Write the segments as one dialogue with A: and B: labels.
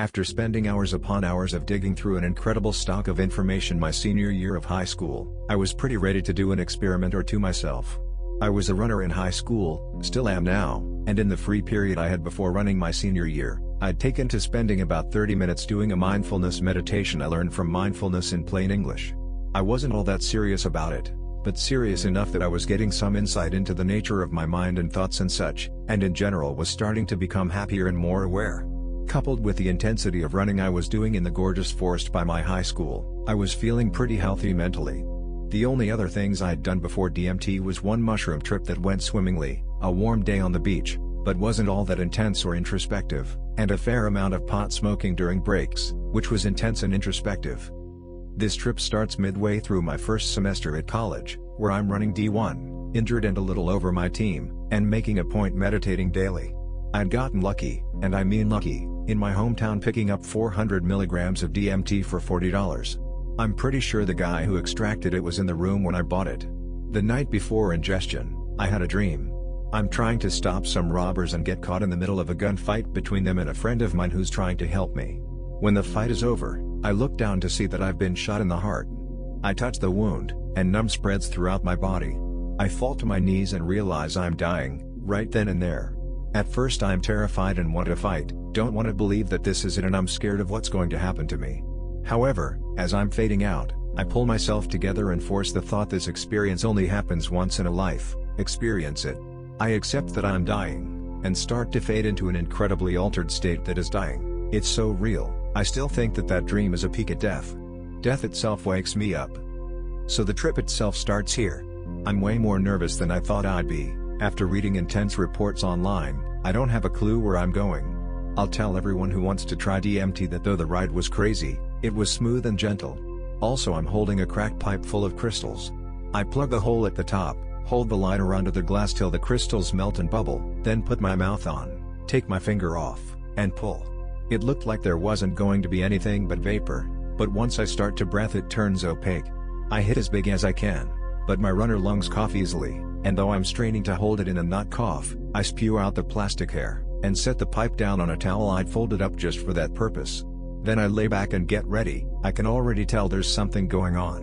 A: After spending hours upon hours of digging through an incredible stock of information my senior year of high school, I was pretty ready to do an experiment or two myself. I was a runner in high school, still am now, and in the free period I had before running my senior year, I'd taken to spending about 30 minutes doing a mindfulness meditation I learned from Mindfulness in Plain English. I wasn't all that serious about it, but serious enough that I was getting some insight into the nature of my mind and thoughts and such, and in general was starting to become happier and more aware. Coupled with the intensity of running I was doing in the gorgeous forest by my high school, I was feeling pretty healthy mentally. The only other things I'd done before DMT was one mushroom trip that went swimmingly, a warm day on the beach, but wasn't all that intense or introspective, and a fair amount of pot smoking during breaks, which was intense and introspective. This trip starts midway through my first semester at college, where I'm running D1, injured and a little over my team, and making a point meditating daily. I'd gotten lucky, and I mean lucky, in my hometown picking up 400 milligrams of DMT for $40. I'm pretty sure the guy who extracted it was in the room when I bought it. The night before ingestion, I had a dream. I'm trying to stop some robbers and get caught in the middle of a gunfight between them and a friend of mine who's trying to help me. When the fight is over, I look down to see that I've been shot in the heart. I touch the wound, and numb spreads throughout my body. I fall to my knees and realize I'm dying, right then and there. At first I'm terrified and want to fight, don't want to believe that this is it, and I'm scared of what's going to happen to me. However, as I'm fading out, I pull myself together and force the thought this experience only happens once in a life, experience it. I accept that I'm dying, and start to fade into an incredibly altered state that is dying. It's so real, I still think that that dream is a peek at death. Death itself wakes me up. So the trip itself starts here. I'm way more nervous than I thought I'd be. After reading intense reports online, I don't have a clue where I'm going. I'll tell everyone who wants to try DMT that though the ride was crazy, it was smooth and gentle. Also I'm holding a crack pipe full of crystals. I plug the hole at the top, hold the lighter under the glass till the crystals melt and bubble, then put my mouth on, take my finger off, and pull. It looked like there wasn't going to be anything but vapor, but once I start to breath it turns opaque. I hit as big as I can, but my runner lungs cough easily, and though I'm straining to hold it in and not cough, I spew out the plastic hair, and set the pipe down on a towel I'd folded up just for that purpose. Then I lay back and get ready. I can already tell there's something going on.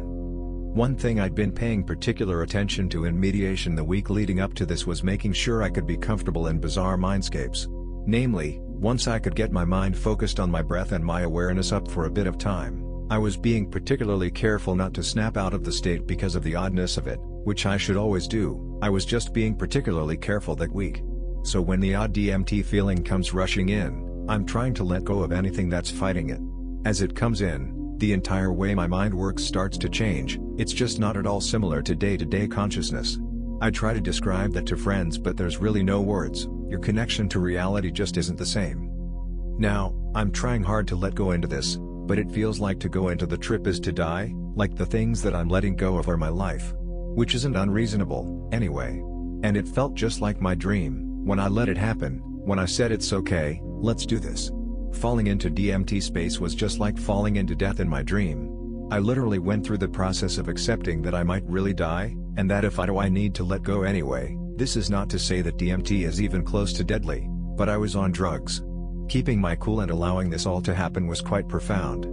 A: One thing I'd been paying particular attention to in mediation the week leading up to this was making sure I could be comfortable in bizarre mindscapes. Namely, once I could get my mind focused on my breath and my awareness up for a bit of time, I was being particularly careful not to snap out of the state because of the oddness of it, which I should always do. I was just being particularly careful that week. So when the odd DMT feeling comes rushing in, I'm trying to let go of anything that's fighting it. As it comes in, the entire way my mind works starts to change. It's just not at all similar to day-to-day consciousness. I try to describe that to friends, but there's really no words. Your connection to reality just isn't the same. Now, I'm trying hard to let go into this, but it feels like to go into the trip is to die, like the things that I'm letting go of are my life. Which isn't unreasonable, anyway. And it felt just like my dream, when I let it happen, when I said it's okay, let's do this. Falling into DMT space was just like falling into death in my dream. I literally went through the process of accepting that I might really die, and that if I need to let go anyway. This is not to say that DMT is even close to deadly, but I was on drugs. Keeping my cool and allowing this all to happen was quite profound.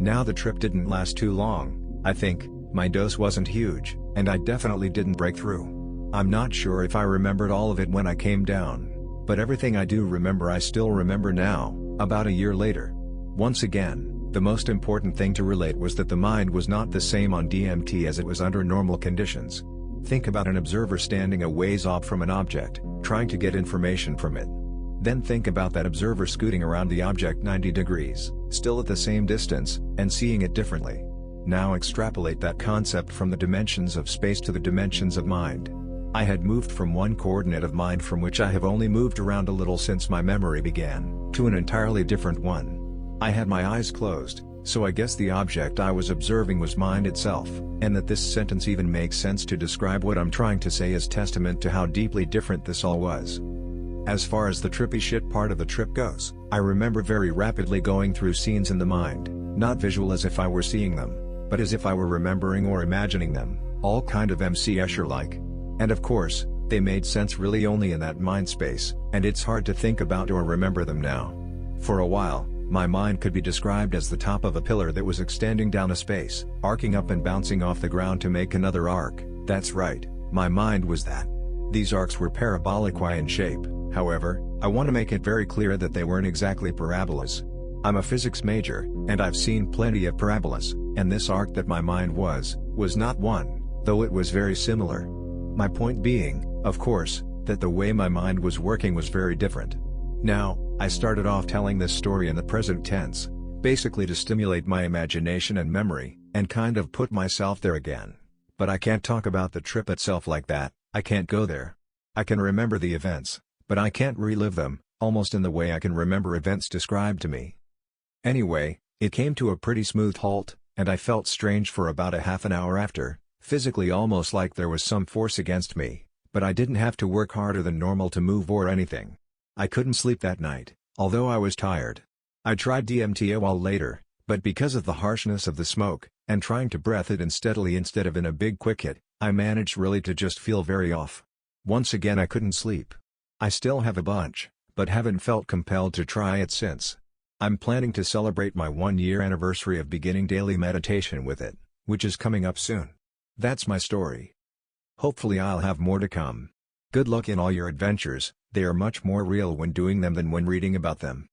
A: Now the trip didn't last too long, I think. My dose wasn't huge, and I definitely didn't break through. I'm not sure if I remembered all of it when I came down, but everything I do remember I still remember now, about a year later. Once again, the most important thing to relate was that the mind was not the same on DMT as it was under normal conditions. Think about an observer standing a ways off from an object, trying to get information from it. Then think about that observer scooting around the object 90 degrees, still at the same distance, and seeing it differently. Now extrapolate that concept from the dimensions of space to the dimensions of mind. I had moved from one coordinate of mind from which I have only moved around a little since my memory began, to an entirely different one. I had my eyes closed, so I guess the object I was observing was mind itself, and that this sentence even makes sense to describe what I'm trying to say is testament to how deeply different this all was. As far as the trippy shit part of the trip goes, I remember very rapidly going through scenes in the mind, not visual as if I were seeing them, but as if I were remembering or imagining them, all kind of MC Escher-like. And of course, they made sense really only in that mind space, and it's hard to think about or remember them now. For a while, My mind could be described as the top of a pillar that was extending down a space, arcing up and bouncing off the ground to make another arc. That's right, my mind was that. These arcs were parabolic Y in shape, however, I want to make it very clear that they weren't exactly parabolas. I'm a physics major, and I've seen plenty of parabolas, and this arc that my mind was not one, though it was very similar. My point being, of course, that the way my mind was working was very different. Now, I started off telling this story in the present tense, basically to stimulate my imagination and memory, and kind of put myself there again. But I can't talk about the trip itself like that. I can't go there. I can remember the events, but I can't relive them, almost in the way I can remember events described to me. Anyway, it came to a pretty smooth halt, and I felt strange for about a half an hour after, physically almost like there was some force against me, but I didn't have to work harder than normal to move or anything. I couldn't sleep that night, although I was tired. I tried DMT a while later, but because of the harshness of the smoke, and trying to breathe it in steadily instead of in a big quick hit, I managed really to just feel very off. Once again I couldn't sleep. I still have a bunch, but haven't felt compelled to try it since. I'm planning to celebrate my 1-year anniversary of beginning daily meditation with it, which is coming up soon. That's my story. Hopefully I'll have more to come. Good luck in all your adventures, they are much more real when doing them than when reading about them.